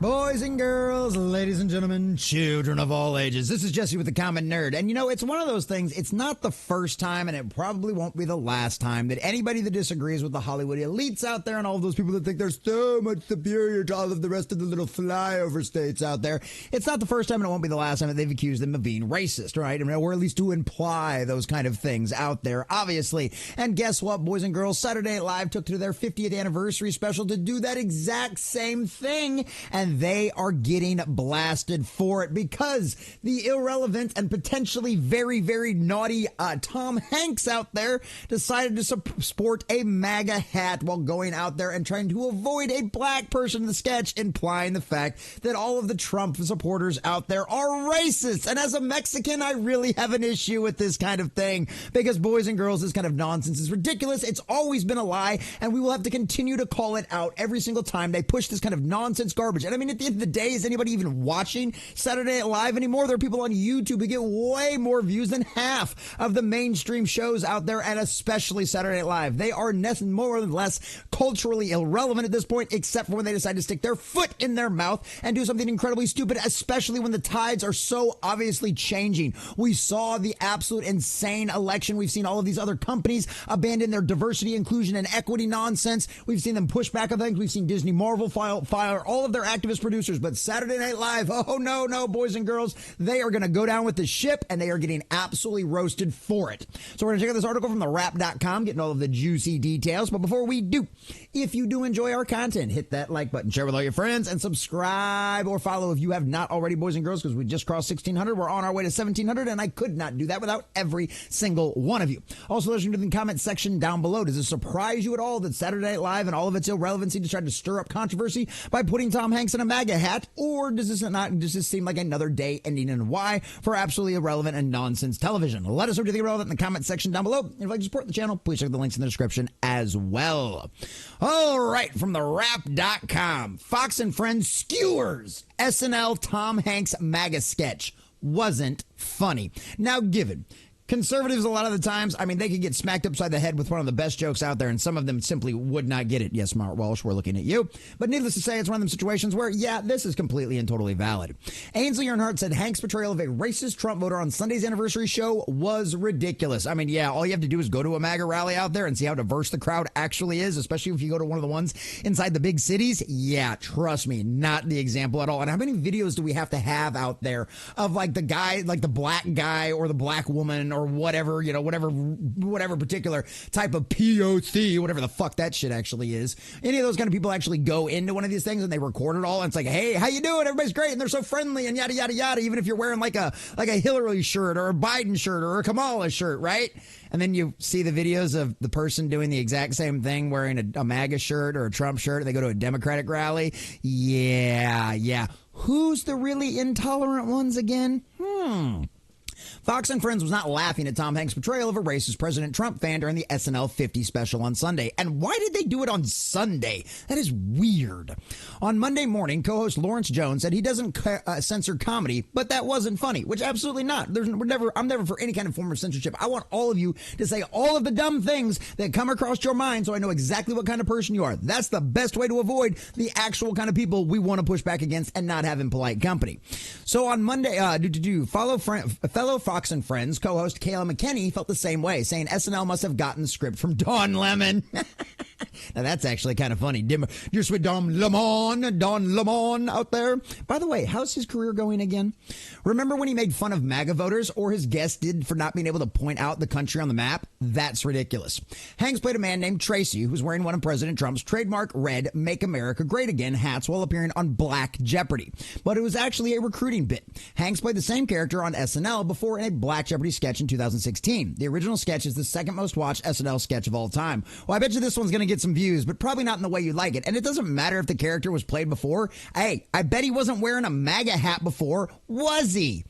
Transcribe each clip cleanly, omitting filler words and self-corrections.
Boys and girls, ladies and gentlemen, children of all ages, this is Jesse with the Common Nerd. And you know, it's one of those things, it's not the first time, and it probably won't be the last time, that anybody that disagrees with the Hollywood elites out there and all of those people that think they're so much superior to all of the rest of the little flyover states out there, it's not the first time and it won't be the last time that they've accused them of being racist, right? I mean, or at least to imply those kind of things out there, obviously. And guess what, boys and girls? Saturday Night Live took to their 50th anniversary special to do that exact same thing. And they are getting blasted for it because the irrelevant and potentially very, very naughty Tom Hanks out there decided to sport a MAGA hat while going out there and trying to avoid a black person in the sketch, implying the fact that all of the Trump supporters out there are racist. And as a Mexican, I really have an issue with this kind of thing because, boys and girls, this kind of nonsense is ridiculous. It's always been a lie, and we will have to continue to call it out every single time they push this kind of nonsense garbage. And I mean, at the end of the day, is anybody even watching Saturday Night Live anymore? There are people on YouTube who get way more views than half of the mainstream shows out there, and especially Saturday Night Live. They are more or less culturally irrelevant at this point, except for when they decide to stick their foot in their mouth and do something incredibly stupid, especially when the tides are so obviously changing. We saw the absolute insane election. We've seen all of these other companies abandon their diversity, inclusion, and equity nonsense. We've seen them push back on things. We've seen Disney Marvel fire all of their activist producers. But Saturday Night Live, oh no, boys and girls, they are going to go down with the ship, and they are getting absolutely roasted for it. So we're going to check out this article from therap.com, getting all of the juicy details. But before we do, if you do enjoy our content, hit that like button, share with all your friends, and subscribe or follow if you have not already, boys and girls, because we just crossed 1,600. We're on our way to 1,700, and I could not do that without every single one of you. Also, listen to the comment section down below. Does it surprise you at all that Saturday Night Live and all of its irrelevancy decided to stir up controversy by putting Tom Hanks in a MAGA hat, or does this seem like another day ending in Y for absolutely irrelevant and nonsense television? Let us know what you think irrelevant in the comment section down below. And if you'd like to support the channel, please check the links in the description as well. All right, from therap.com, Fox and Friends skewers SNL Tom Hanks MAGA sketch wasn't funny. Now, given conservatives, a lot of the times, I mean, they could get smacked upside the head with one of the best jokes out there, and some of them simply would not get it. Yes, Mark Walsh, we're looking at you. But needless to say, it's one of them situations where, yeah, this is completely and totally valid. Ainsley Earnhardt said Hank's portrayal of a racist Trump voter on Sunday's anniversary show was ridiculous. I mean, yeah, all you have to do is go to a MAGA rally out there and see how diverse the crowd actually is, especially if you go to one of the ones inside the big cities. Yeah, trust me, not the example at all. And how many videos do we have to have out there of like the guy, like the black guy or the black woman or whatever, you know, whatever particular type of POC, whatever the fuck that shit actually is. Any of those kind of people actually go into one of these things and they record it all, and it's like, hey, how you doing? Everybody's great, and they're so friendly, and yada yada yada. Even if you're wearing like a Hillary shirt or a Biden shirt or a Kamala shirt, right? And then you see the videos of the person doing the exact same thing, wearing a MAGA shirt or a Trump shirt, and they go to a Democratic rally. Yeah. Who's the really intolerant ones again? Fox and Friends was not laughing at Tom Hanks' portrayal of a racist President Trump fan during the SNL 50 special on Sunday. And why did they do it on Sunday? That is weird. On Monday morning, co-host Lawrence Jones said he doesn't censor comedy, but that wasn't funny, which absolutely not. I'm never for any kind of form of censorship. I want all of you to say all of the dumb things that come across your mind so I know exactly what kind of person you are. That's the best way to avoid the actual kind of people we want to push back against and not have in polite company. So on Monday, fellow Fox and Friends co-host Kayla McKinney felt the same way, saying SNL must have gotten the script from Don Lemon. Now that's actually kind of funny. You're sweet Don Lemon out there. By the way, how's his career going again? Remember when he made fun of MAGA voters, or his guest did, for not being able to point out the country on the map? That's ridiculous. Hanks played a man named Tracy who was wearing one of President Trump's trademark red Make America Great Again hats while appearing on Black Jeopardy. But it was actually a recruiting bit. Hanks played the same character on SNL before in a Black Jeopardy sketch in 2016. The original sketch is the second most watched SNL sketch of all time. Well, I bet you this one's going to get some views, but probably not in the way you like it. And it doesn't matter if the character was played before. Hey, I bet he wasn't wearing a MAGA hat before, was he?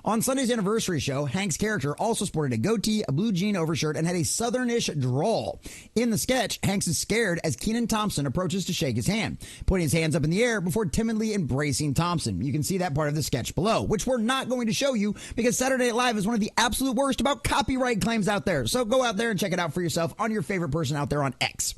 On Sunday's anniversary show, Hank's character also sported a goatee, a blue jean overshirt, and had a southernish drawl. In the sketch, Hanks is scared as Kenan Thompson approaches to shake his hand, putting his hands up in the air before timidly embracing Thompson. You can see that part of the sketch below, which we're not going to show you because Saturday Night Live is one of the absolute worst about copyright claims out there. So go out there and check it out for yourself on your favorite person out there on X.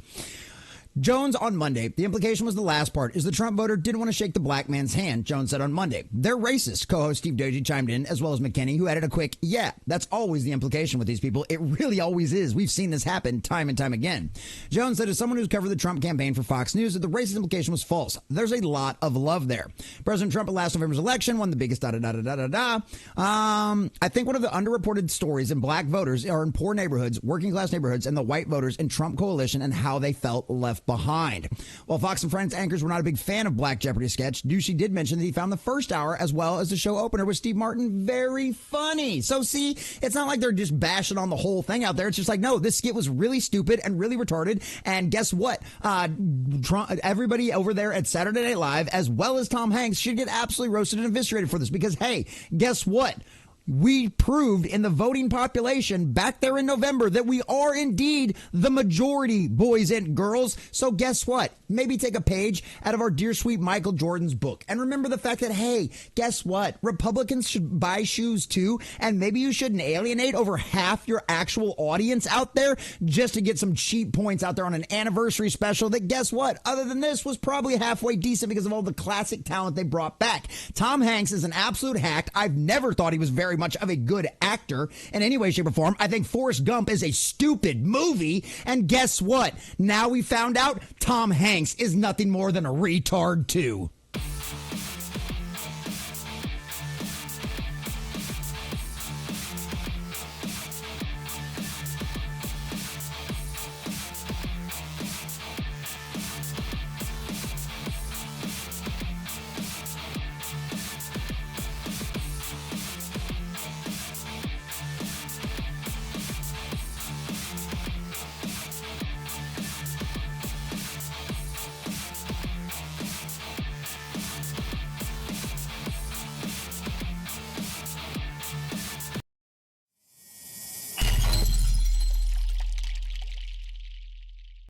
Jones on Monday, the implication was the last part, is the Trump voter didn't want to shake the black man's hand, Jones said on Monday. They're racist, co-host Steve Doty chimed in, as well as McKinney, who added a quick, yeah, that's always the implication with these people. It really always is. We've seen this happen time and time again. Jones said, as someone who's covered the Trump campaign for Fox News, that the racist implication was false. There's a lot of love there. President Trump at last November's election won the biggest da-da-da-da-da-da. I think one of the underreported stories in black voters are in poor neighborhoods, working class neighborhoods, and the white voters in Trump coalition and how they felt left behind. While Fox and Friends anchors were not a big fan of Black Jeopardy sketch, Ducey did mention that he found the first hour as well as the show opener with Steve Martin very funny. So see, it's not like they're just bashing on the whole thing out there. It's just like, no, this skit was really stupid and really retarded. And guess what? Everybody over there at Saturday Night Live, as well as Tom Hanks, should get absolutely roasted and eviscerated for this because, hey, guess what? We proved in the voting population back there in November that we are indeed the majority, boys and girls. So guess what? Maybe take a page out of our dear sweet Michael Jordan's book. And remember the fact that, hey, guess what? Republicans should buy shoes too. And maybe you shouldn't alienate over half your actual audience out there just to get some cheap points out there on an anniversary special that, guess what? Other than this, was probably halfway decent because of all the classic talent they brought back. Tom Hanks is an absolute hack. I've never thought he was very much of a good actor in any way, shape, or form. I think Forrest Gump is a stupid movie. And guess what? Now we found out Tom Hanks is nothing more than a retard too.